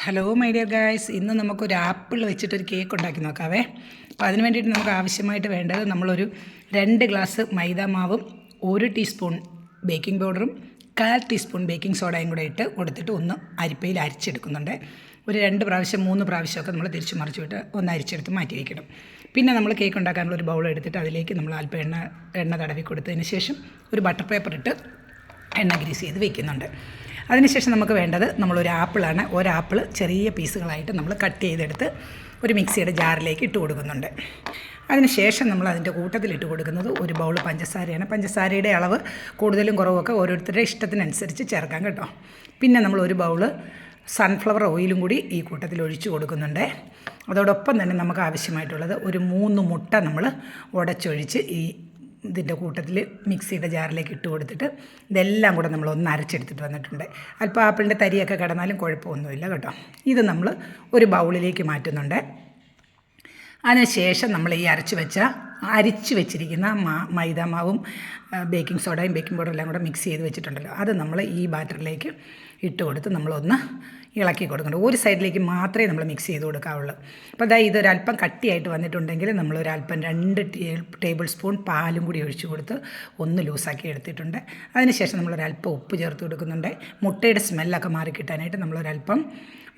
Hello my dear guys, ഇന്ന് നമുക്കൊരു apple വെച്ചിട്ടൊരു കേക്ക് ഉണ്ടാക്കി നോക്കാവേ. അപ്പോൾ അതിന് വേണ്ടിയിട്ട് നമുക്ക് ആവശ്യമായിട്ട് വേണ്ടത് നമ്മളൊരു 2 ഗ്ലാസ് മൈദ മാവും 1 ടീസ്പൂൺ ബേക്കിംഗ് പൗഡറും 1/4 ടീസ്പൂൺ ബേക്കിംഗ് സോഡയും കൂടെ ഇട്ട് കൊടുത്തിട്ട് ഒന്ന് അരിപ്പയിൽ അരിച്ചെടുക്കുന്നുണ്ട്. ഒരു 2 പ്രാവശ്യം 3 പ്രാവശ്യമൊക്കെ നമ്മൾ തിരിച്ച് മറിച്ച് വിട്ട് ഒന്ന് അരിച്ചെടുത്ത് മാറ്റി വയ്ക്കണം. പിന്നെ നമ്മൾ കേക്ക് ഉണ്ടാക്കാനുള്ള ഒരു ബൗൾ എടുത്തിട്ട് അതിലേക്ക് നമ്മൾ അല്പം എണ്ണ തടവി കൊടുത്തതിന് ശേഷം ഒരു ബട്ടർ പേപ്പർ ഇട്ട് എണ്ണ ഗ്രീസ് ചെയ്ത് വയ്ക്കുന്നുണ്ട്. അതിനുശേഷം നമുക്ക് വേണ്ടത് നമ്മളൊരു ആപ്പിളാണ്. ഒരാപ്പിൾ ചെറിയ പീസുകളായിട്ട് നമ്മൾ കട്ട് ചെയ്തെടുത്ത് ഒരു മിക്സിയുടെ ജാറിലേക്ക് ഇട്ട് കൊടുക്കുന്നുണ്ട്. അതിനുശേഷം നമ്മൾ അതിൻ്റെ കൂട്ടത്തിലിട്ട് കൊടുക്കുന്നത് ഒരു ബൗൾ പഞ്ചസാരയാണ്. പഞ്ചസാരയുടെ അളവ് കൂടുതലും കുറവൊക്കെ ഓരോരുത്തരുടെ ഇഷ്ടത്തിനനുസരിച്ച് ചേർക്കാം കേട്ടോ. പിന്നെ നമ്മൾ ഒരു ബൗൾ സൺഫ്ലവർ ഓയിലും കൂടി ഈ കൂട്ടത്തിൽ ഒഴിച്ചു കൊടുക്കുന്നുണ്ട്. അതോടൊപ്പം തന്നെ നമുക്ക് ആവശ്യമായിട്ടുള്ളത് ഒരു 3 മുട്ട നമ്മൾ ഉടച്ചൊഴിച്ച് ഇതിൻ്റെ കൂട്ടത്തിൽ മിക്സിയുടെ ജാറിലേക്ക് ഇട്ട് കൊടുത്തിട്ട് ഇതെല്ലാം കൂടെ നമ്മൾ ഒന്ന് അരച്ചെടുത്തിട്ട് വന്നിട്ടുണ്ട്. അല്പം ആപ്പിളിൻ്റെ തരിയൊക്കെ കിടന്നാലും കുഴപ്പമൊന്നുമില്ല കേട്ടോ. ഇത് നമ്മൾ ഒരു ബൗളിലേക്ക് മാറ്റുന്നുണ്ട്. അതിനുശേഷം നമ്മൾ ഈ അരിച്ച് വെച്ചിരിക്കുന്ന മൈദാമാവും ബേക്കിംഗ് സോഡയും ബേക്കിംഗ് പൗഡറും എല്ലാം കൂടെ മിക്സ് ചെയ്ത് വെച്ചിട്ടുണ്ടല്ലോ, അത് നമ്മൾ ഈ ബാറ്ററിലേക്ക് ഇട്ട് കൊടുത്ത് നമ്മളൊന്ന് ഇളക്കി കൊടുക്കുന്നുണ്ട്. ഒരു സൈഡിലേക്ക് മാത്രമേ നമ്മൾ മിക്സ് ചെയ്ത് കൊടുക്കാവുള്ളൂ. അപ്പോൾ അതായത് ഇതൊരല്പം കട്ടിയായിട്ട് വന്നിട്ടുണ്ടെങ്കിൽ നമ്മളൊരല്പം 2 ടേബിൾ സ്പൂൺ പാലും കൂടി ഒഴിച്ച് കൊടുത്ത് ഒന്ന് ലൂസാക്കി എടുത്തിട്ടുണ്ട്. അതിനുശേഷം നമ്മളൊരല്പം ഉപ്പ് ചേർത്ത് കൊടുക്കുന്നുണ്ട്. മുട്ടയുടെ സ്മെല്ലൊക്കെ മാറി കിട്ടാനായിട്ട് നമ്മളൊരല്പം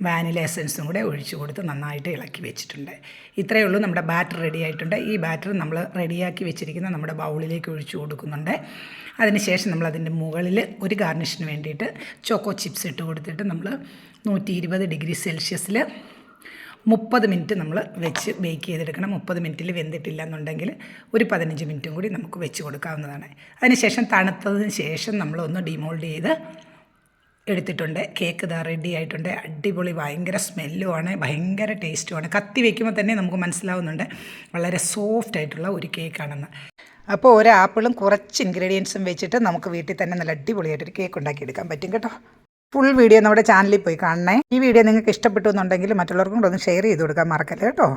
വാനില എസൻസും കൂടെ ഒഴിച്ച് കൊടുത്ത് നന്നായിട്ട് ഇളക്കി വെച്ചിട്ടുണ്ട്. ഇത്രയേ ഉള്ളൂ, നമ്മുടെ ബാറ്റർ റെഡി ആയിട്ടുണ്ട്. ഈ ബാറ്റർ നമ്മൾ റെഡിയാക്കി വെച്ചിരിക്കുന്ന നമ്മുടെ ബൗളിലേക്ക് ഒഴിച്ച് കൊടുക്കുന്നുണ്ട്. അതിനുശേഷം നമ്മൾ അതിൻ്റെ മുകളിൽ ഒരു ഗാർണിഷിന് വേണ്ടിയിട്ട് ചോക്കോ ചിപ്സ് ഇട്ട് കൊടുത്തിട്ട് നമ്മൾ 120 ഡിഗ്രി സെൽഷ്യസിൽ 30 മിനിറ്റ് നമ്മൾ വെച്ച് ബേക്ക് ചെയ്തെടുക്കണം. 30 മിനിറ്റിൽ വെന്തിട്ടില്ല എന്നുണ്ടെങ്കിൽ ഒരു 15 മിനിറ്റും കൂടി നമുക്ക് വെച്ച് കൊടുക്കാവുന്നതാണ്. അതിനുശേഷം തണുത്തതിന് ശേഷം നമ്മളൊന്ന് ഡിമോൾഡ് ചെയ്ത് എടുത്തിട്ടുണ്ട്. കേക്ക് ഇതാ റെഡി ആയിട്ടുണ്ട്. അടിപൊളി, ഭയങ്കര സ്മെല്ലുമാണ്, ഭയങ്കര ടേസ്റ്റുമാണ്. കത്തി വയ്ക്കുമ്പോൾ തന്നെ നമുക്ക് മനസ്സിലാവുന്നുണ്ട് വളരെ സോഫ്റ്റ് ആയിട്ടുള്ള ഒരു കേക്കാണെന്ന്. അപ്പോൾ ഒരു ആപ്പിളും കുറച്ച് ഇൻഗ്രീഡിയൻസും വെച്ചിട്ട് നമുക്ക് വീട്ടിൽ തന്നെ നല്ല അടിപൊളിയായിട്ടൊരു കേക്ക് ഉണ്ടാക്കിയെടുക്കാൻ പറ്റും കേട്ടോ. ഫുൾ വീഡിയോ നമ്മുടെ ചാനലിൽ പോയി കാണണേ. ഈ വീഡിയോ നിങ്ങൾക്ക് ഇഷ്ടപ്പെട്ടു എന്നുണ്ടെങ്കിൽ മറ്റുള്ളവർക്കും കൂടെ ഒന്ന് ഷെയർ ചെയ്ത് കൊടുക്കാൻ മറക്കല്ലേ കേട്ടോ.